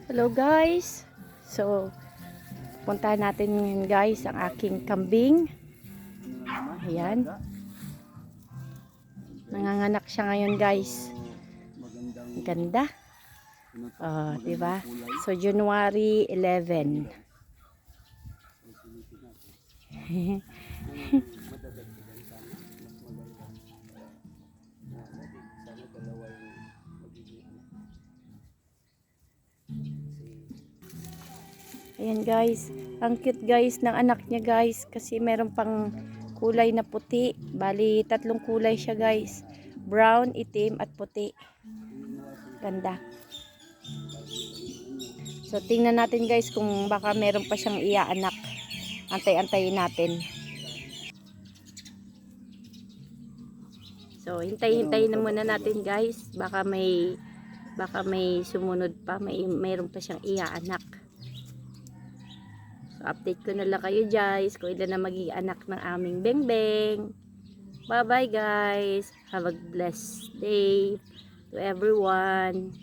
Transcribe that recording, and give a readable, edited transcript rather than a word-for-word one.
Hello guys. So, puntahan natin ngayon guys ang aking kambing. Ayan. Nanganganak siya ngayon guys. Ganda. Oh, 'di ba? So January 11. Ayan guys, ang cute guys ng anak niya guys kasi meron pang kulay na puti. Bali, tatlong kulay siya guys. Brown, itim at puti. Ganda. So tingnan natin guys kung baka meron pa siyang iaanak. Antay-antayin natin. So hintay-hintayin na muna natin guys. Baka may sumunod pa, mayroon pa siyang iaanak. Update ko na lang kayo guys kung ilan na magiging anak ng aming bengbeng. Bye bye guys. Have a blessed day to everyone.